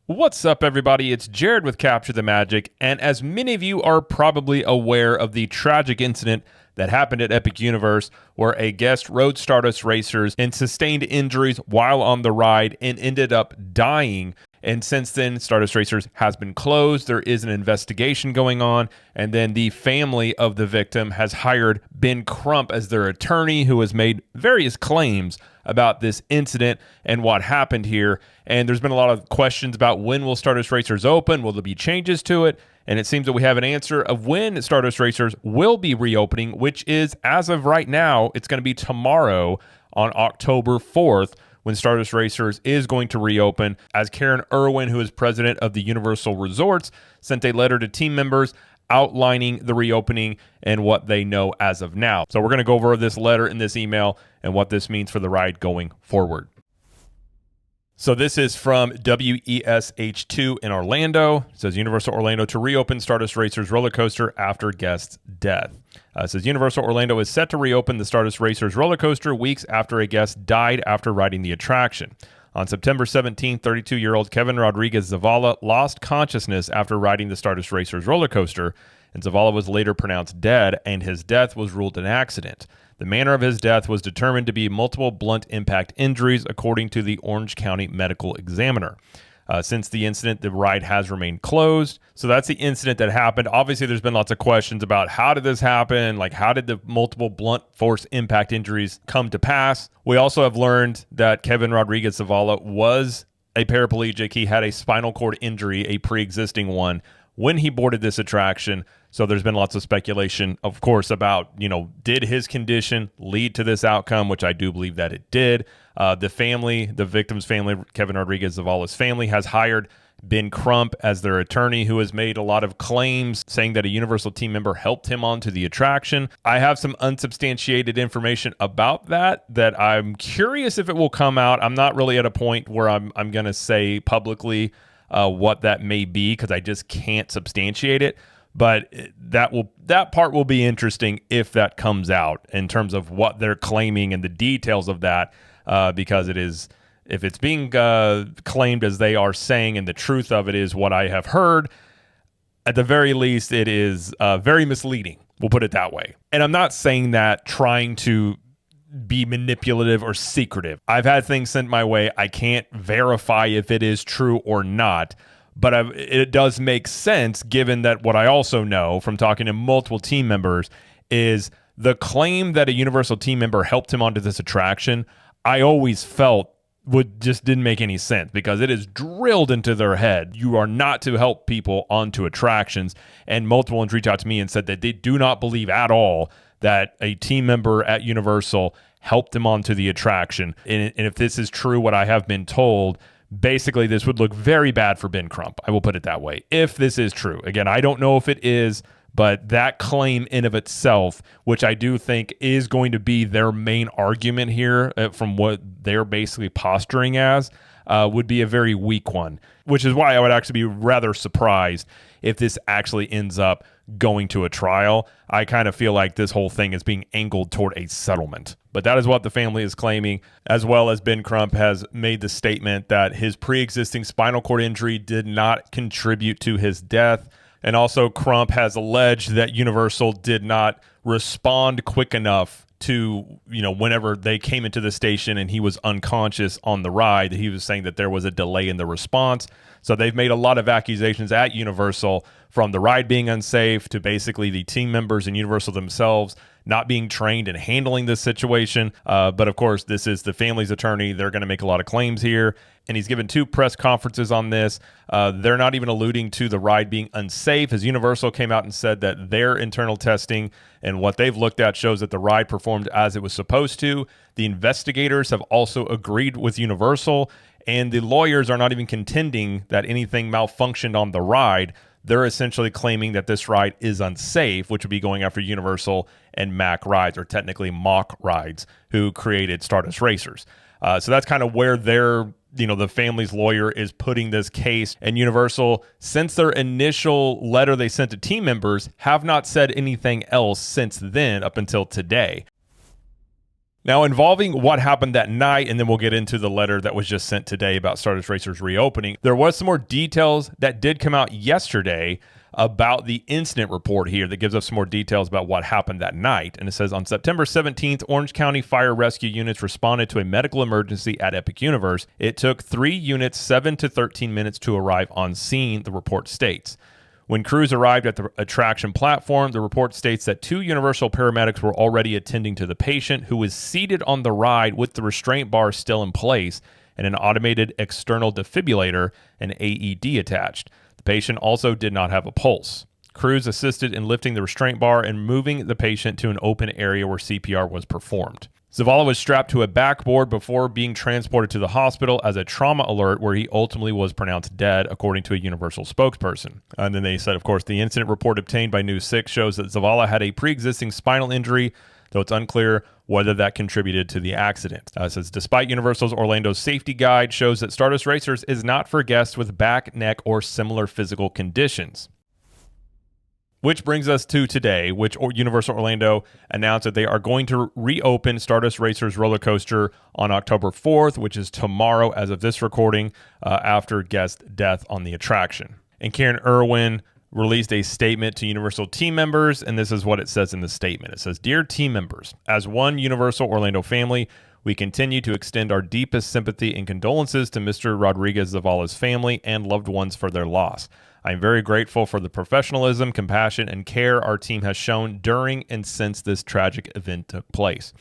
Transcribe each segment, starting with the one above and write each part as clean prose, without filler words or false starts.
What's up, everybody? It's Jared with Capture the Magic, and as many of you are probably aware of the tragic incident that happened at Epic Universe, where a guest rode Stardust Racers and sustained injuries while on the ride and ended up dying. And since then, Stardust Racers has been closed. There is an investigation going on, and then the family of the victim has hired Ben Crump as their attorney, who has made various claims about this incident and what happened here. And there's been a lot of questions about when will Stardust Racers open? Will there be changes to it? And it seems that we have an answer of when Stardust Racers will be reopening, which is, as of right now, it's going to be tomorrow on October 4th when Stardust Racers is going to reopen, as Karen Irwin, who is president of the Universal Resorts, sent a letter to team members outlining the reopening and what they know as of now. So we're going to go over this letter in this email and what this means for the ride going forward. So this is from WESH2 in Orlando. It says Universal Orlando to reopen Stardust Racers roller coaster after guest's death. It says Universal Orlando is set to reopen the Stardust Racers roller coaster weeks after a guest died after riding the attraction. On September 17, 32-year-old Kevin Rodriguez Zavala lost consciousness after riding the Stardust Racers roller coaster, and Zavala was later pronounced dead, and his death was ruled an accident. The manner of his death was determined to be multiple blunt impact injuries, according to the Orange County Medical Examiner. Since the incident, the ride has remained closed. So that's the incident that happened. Obviously, there's been lots of questions about how did this happen? Like, how did the multiple blunt force impact injuries come to pass? We also have learned that Kevin Rodriguez Zavala was a paraplegic. He had a spinal cord injury, a pre-existing one, when he boarded this attraction. So there's been lots of speculation, of course, about, did his condition lead to this outcome, which I do believe that it did. The family, the victim's family, Kevin Rodriguez Zavala's family, has hired Ben Crump as their attorney, who has made a lot of claims saying that a Universal team member helped him onto the attraction. I have some unsubstantiated information about that I'm curious if it will come out. I'm not really at a point where I'm going to say publicly what that may be, because I just can't substantiate it. But that part will be interesting if that comes out in terms of what they're claiming and the details of that, because if it's being claimed as they are saying, and the truth of it is what I have heard, at the very least, it is very misleading. We'll put it that way. And I'm not saying that trying to be manipulative or secretive. I've had things sent my way. I can't verify if it is true or not. But it does make sense, given that what I also know from talking to multiple team members is the claim that a Universal team member helped him onto this attraction, I always felt just didn't make any sense, because it is drilled into their head. You are not to help people onto attractions. And multiple ones reach out to me and said that they do not believe at all that a team member at Universal helped them onto the attraction. And if this is true, what I have been told, basically, this would look very bad for Ben Crump. I will put it that way, if this is true. Again, I don't know if it is, but that claim in of itself, which I do think is going to be their main argument here, from what they're basically posturing as, would be a very weak one, which is why I would actually be rather surprised if this actually ends up going to a trial. I kind of feel like this whole thing is being angled toward a settlement. But that is what the family is claiming, as well as Ben Crump has made the statement that his pre-existing spinal cord injury did not contribute to his death. And also, Crump has alleged that Universal did not respond quick enough to, whenever they came into the station and he was unconscious on the ride. He was saying that there was a delay in the response. So they've made a lot of accusations at Universal, from the ride being unsafe to basically the team members and Universal themselves not being trained in handling this situation. But of course, this is the family's attorney. They're going to make a lot of claims here. And he's given 2 press conferences on this. They're not even alluding to the ride being unsafe, as Universal came out and said that their internal testing and what they've looked at shows that the ride performed as it was supposed to. The investigators have also agreed with Universal, and the lawyers are not even contending that anything malfunctioned on the ride. They're essentially claiming that this ride is unsafe, which would be going after Universal and Mack Rides, or technically Mock Rides, who created Stardust Racers. So that's kind of where the family's lawyer is putting this case. And Universal, since their initial letter they sent to team members, have not said anything else since then up until today. Now, involving what happened that night, and then we'll get into the letter that was just sent today about Stardust Racers reopening, there was some more details that did come out yesterday about the incident report here that gives us some more details about what happened that night. And it says, on September 17th, Orange County Fire Rescue units responded to a medical emergency at Epic Universe. It took 3 units 7 to 13 minutes to arrive on scene, the report states. When crews arrived at the attraction platform, the report states that 2 Universal paramedics were already attending to the patient, who was seated on the ride with the restraint bar still in place and an automated external defibrillator and AED attached. The patient also did not have a pulse. Crews assisted in lifting the restraint bar and moving the patient to an open area where CPR was performed. Zavala was strapped to a backboard before being transported to the hospital as a trauma alert, where he ultimately was pronounced dead, according to a Universal spokesperson. And then they said, of course, the incident report obtained by News 6 shows that Zavala had a pre-existing spinal injury, though it's unclear whether that contributed to the accident. It says, despite Universal's Orlando safety guide shows that Stardust Racers is not for guests with back, neck, or similar physical conditions. Which brings us to today, which Universal Orlando announced that they are going to reopen Stardust Racers roller coaster on October 4th, which is tomorrow as of this recording, after guest death on the attraction. And Karen Irwin released a statement to Universal team members, and this is what it says in the statement. It says, "Dear team members, as one Universal Orlando family, we continue to extend our deepest sympathy and condolences to Mr. Rodriguez Zavala's family and loved ones for their loss. I am very grateful for the professionalism, compassion, and care our team has shown during and since this tragic event took place.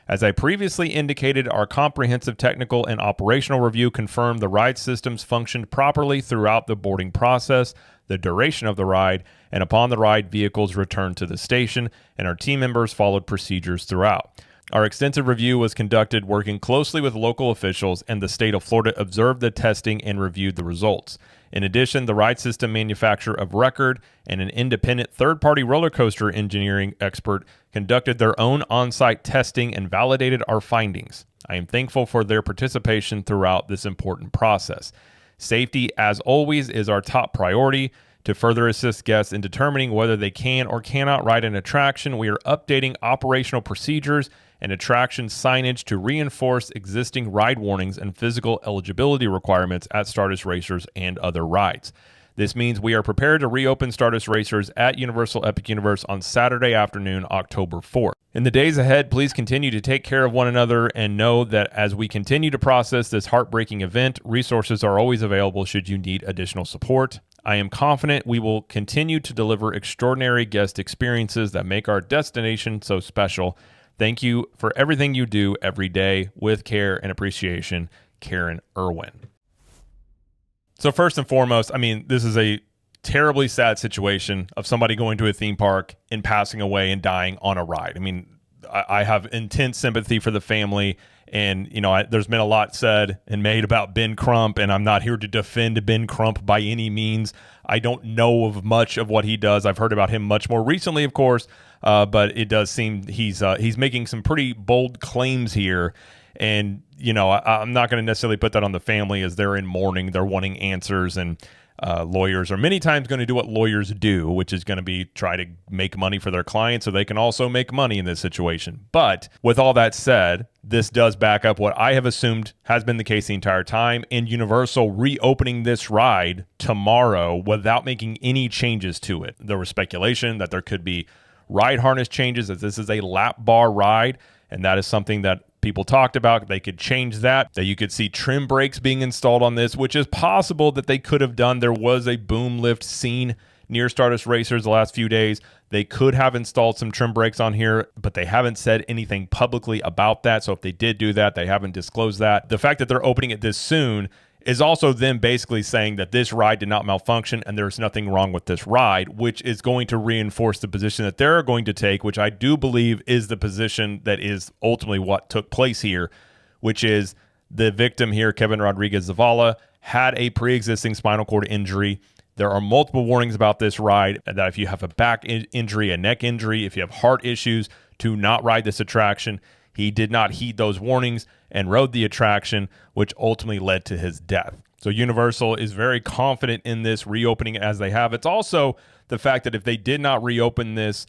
As I previously indicated, our comprehensive technical and operational review confirmed the ride systems functioned properly throughout the boarding process, the duration of the ride, and upon the ride, vehicles returned to the station, and our team members followed procedures throughout. Our extensive review was conducted working closely with local officials, and the state of Florida observed the testing and reviewed the results. In addition, the ride system manufacturer of record and an independent third-party roller coaster engineering expert conducted their own on-site testing and validated our findings. I am thankful for their participation throughout this important process. Safety, as always, is our top priority. To further assist guests in determining whether they can or cannot ride an attraction, we are updating operational procedures and attraction signage to reinforce existing ride warnings and physical eligibility requirements at Stardust Racers and other rides. This means we are prepared to reopen Stardust Racers at Universal Epic Universe on Saturday afternoon, October 4th. In the days ahead, please continue to take care of one another and know that as we continue to process this heartbreaking event, resources are always available should you need additional support. I am confident we will continue to deliver extraordinary guest experiences that make our destination so special. Thank you for everything you do every day with care and appreciation, Karen Irwin." So first and foremost, I mean, this is a terribly sad situation of somebody going to a theme park and passing away and dying on a ride. I mean, I have intense sympathy for the family. And, you know, there's been a lot said and made about Ben Crump, and I'm not here to defend Ben Crump by any means. I don't know of much of what he does. I've heard about him much more recently, of course, but it does seem he's making some pretty bold claims here. And, you know, I'm not going to necessarily put that on the family as they're in mourning. They're wanting answers, and lawyers are many times going to do what lawyers do, which is going to be try to make money for their clients so they can also make money in this situation. But with all that said, this does back up what I have assumed has been the case the entire time, and Universal reopening this ride tomorrow without making any changes to it. There was speculation that there could be ride harness changes, as this is a lap bar ride, and that is something that people talked about. They could change that you could see trim brakes being installed on this, which is possible that they could have done. There was a boom lift seen near Stardust Racers the last few days. They could have installed some trim brakes on here, but they haven't said anything publicly about that. So if they did do that, they haven't disclosed that. The fact that they're opening it this soon is also them basically saying that this ride did not malfunction and there's nothing wrong with this ride, which is going to reinforce the position that they're going to take, which I do believe is the position that is ultimately what took place here, which is the victim here, Kevin Rodriguez Zavala, had a pre-existing spinal cord injury. There are multiple warnings about this ride that if you have a back injury, a neck injury, if you have heart issues, to not ride this attraction. He did not heed those warnings and rode the attraction, which ultimately led to his death. So Universal is very confident in this reopening as they have. It's also the fact that if they did not reopen this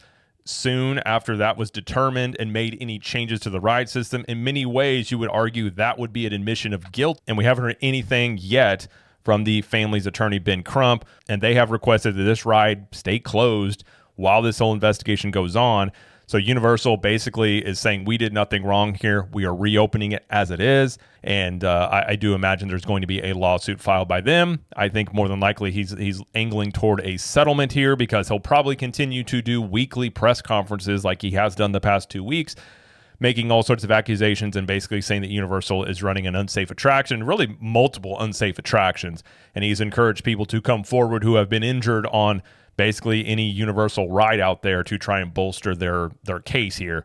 soon after that was determined and made any changes to the ride system. In many ways, you would argue that would be an admission of guilt, and we haven't heard anything yet from the family's attorney, Ben Crump, and they have requested that this ride stay closed while this whole investigation goes on. So Universal basically is saying we did nothing wrong here. We are reopening it as it is. And I do imagine there's going to be a lawsuit filed by them. I think more than likely he's angling toward a settlement here because he'll probably continue to do weekly press conferences like he has done the past 2 weeks, making all sorts of accusations and basically saying that Universal is running an unsafe attraction, really multiple unsafe attractions. And he's encouraged people to come forward who have been injured on basically any Universal ride out there to try and bolster their case here.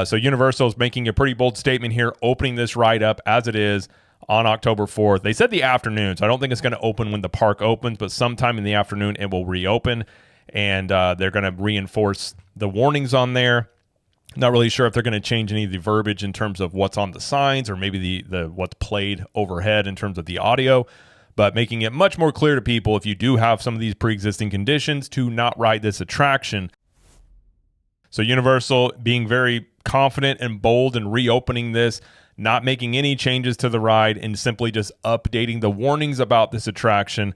So Universal is making a pretty bold statement here, opening this ride up as it is on October 4th. They said the afternoon, so I don't think it's going to open when the park opens, but sometime in the afternoon it will reopen, and they're going to reinforce the warnings on there. Not really sure if they're going to change any of the verbiage in terms of what's on the signs or maybe the what's played overhead in terms of the audio, but making it much more clear to people if you do have some of these pre-existing conditions to not ride this attraction. So Universal being very confident and bold in reopening this, not making any changes to the ride, and simply just updating the warnings about this attraction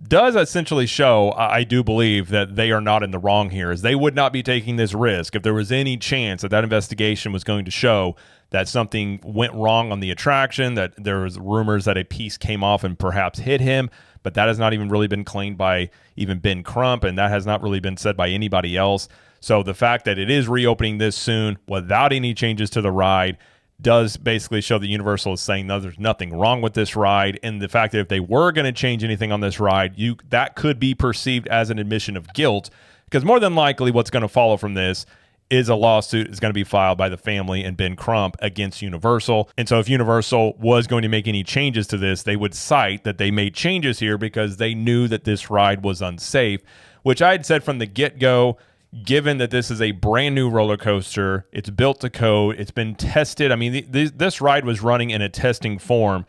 does essentially show, I do believe, that they are not in the wrong here, as they would not be taking this risk if there was any chance that that investigation was going to show that something went wrong on the attraction, that there was rumors that a piece came off and perhaps hit him, but that has not even really been claimed by even Ben Crump, and that has not really been said by anybody else. So the fact that it is reopening this soon without any changes to the ride does basically show that Universal is saying, no, there's nothing wrong with this ride. And the fact that if they were going to change anything on this ride, that could be perceived as an admission of guilt, because more than likely what's going to follow from this is a lawsuit is going to be filed by the family and Ben Crump against Universal. And so if Universal was going to make any changes to this, they would cite that they made changes here because they knew that this ride was unsafe, which I had said from the get-go. Given that this is a brand new roller coaster, it's built to code, it's been tested. I mean, this ride was running in a testing form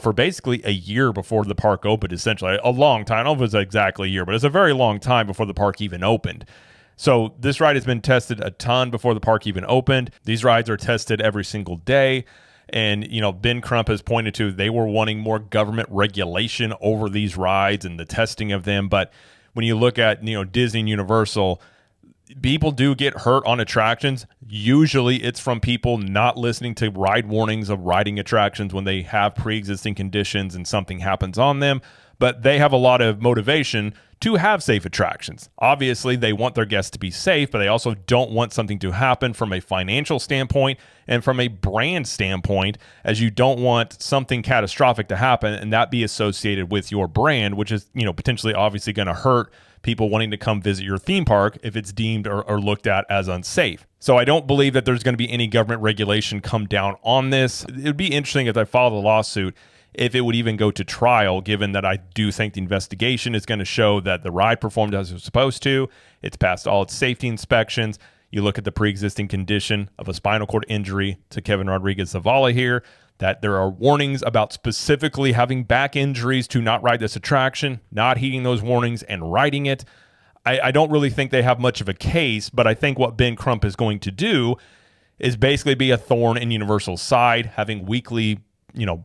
for basically a year before the park opened, essentially. A long time. I don't know if it was exactly a year, but it's a very long time before the park even opened. So this ride has been tested a ton before the park even opened. These rides are tested every single day. And, Ben Crump has pointed to they were wanting more government regulation over these rides and the testing of them. But when you look at, Disney and Universal, people do get hurt on attractions. Usually it's from people not listening to ride warnings of riding attractions when they have pre-existing conditions and something happens on them. But they have a lot of motivation to have safe attractions. Obviously, they want their guests to be safe, but they also don't want something to happen from a financial standpoint and from a brand standpoint, as you don't want something catastrophic to happen and that be associated with your brand, which is, potentially obviously going to hurt people wanting to come visit your theme park if it's deemed or looked at as unsafe. So I don't believe that there's going to be any government regulation come down on this. It would be interesting if I filed a lawsuit, if it would even go to trial, given that I do think the investigation is going to show that the ride performed as it was supposed to. It's passed all its safety inspections. You look at the pre-existing condition of a spinal cord injury to Kevin Rodriguez-Zavala here, that there are warnings about specifically having back injuries to not ride this attraction, not heeding those warnings and riding it. I don't really think they have much of a case, but I think what Ben Crump is going to do is basically be a thorn in Universal's side, having weekly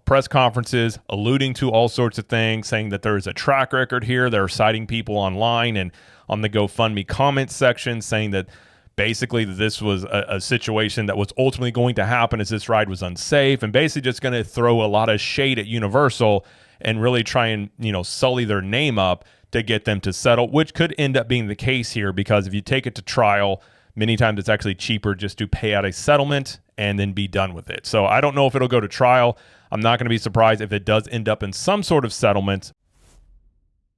press conferences, alluding to all sorts of things, saying that there is a track record here. They're citing people online and on the GoFundMe comment section, saying that basically this was a situation that was ultimately going to happen as this ride was unsafe, and basically just going to throw a lot of shade at Universal and really try and, sully their name up to get them to settle, which could end up being the case here, because if you take it to trial, many times it's actually cheaper just to pay out a settlement and then be done with it. So I don't know if it'll go to trial. I'm not going to be surprised if it does end up in some sort of settlement.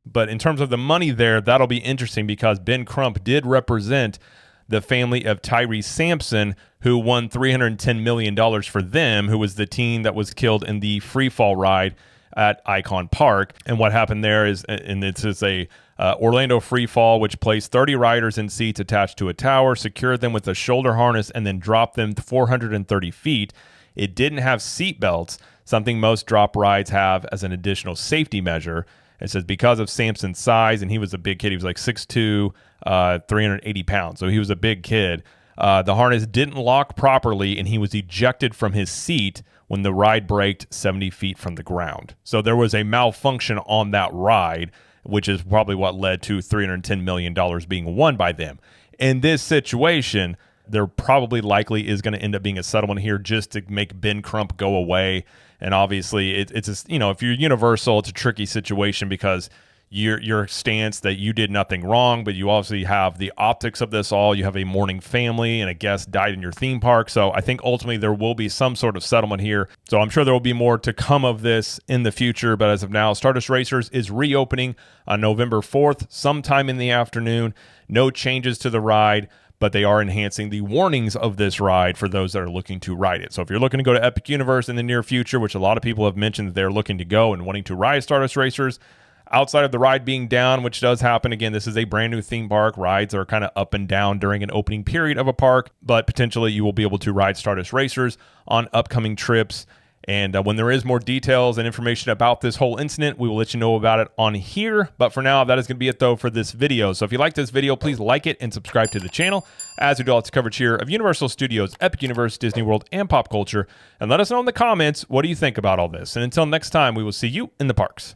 But in terms of the money there, that'll be interesting, because Ben Crump did represent the family of Tyree Sampson, who won $310 million for them, who was the teen that was killed in the free fall ride at Icon Park. And what happened there is, and this is a Orlando free fall, which placed 30 riders in seats attached to a tower, secured them with a shoulder harness, and then dropped them 430 feet. It didn't have seat belts, something most drop rides have as an additional safety measure. It says because of Samson's size, and he was a big kid. He was like 6'2", 380 pounds. So he was a big kid. The harness didn't lock properly, and he was ejected from his seat when the ride braked 70 feet from the ground. So there was a malfunction on that ride, which is probably what led to $310 million being won by them. In this situation, there probably likely is going to end up being a settlement here just to make Ben Crump go away. And obviously, it's just, if you're Universal, it's a tricky situation because your stance that you did nothing wrong, but you obviously have the optics of this all. You have a mourning family and a guest died in your theme park. So I think ultimately there will be some sort of settlement here. So I'm sure there will be more to come of this in the future. But as of now, Stardust Racers is reopening on November 4th, sometime in the afternoon. No changes to the ride, but they are enhancing the warnings of this ride for those that are looking to ride it. So if you're looking to go to Epic Universe in the near future, which a lot of people have mentioned that they're looking to go and wanting to ride Stardust Racers, outside of the ride being down, which does happen, again, this is a brand new theme park. Rides are kind of up and down during an opening period of a park, but potentially you will be able to ride Stardust Racers on upcoming trips. And when there is more details and information about this whole incident, we will let you know about it on here. But for now, that is going to be it, though, for this video. So if you like this video, please like it and subscribe to the channel, as we do lots of coverage here of Universal Studios, Epic Universe, Disney World, and pop culture. And let us know in the comments, what do you think about all this? And until next time, we will see you in the parks.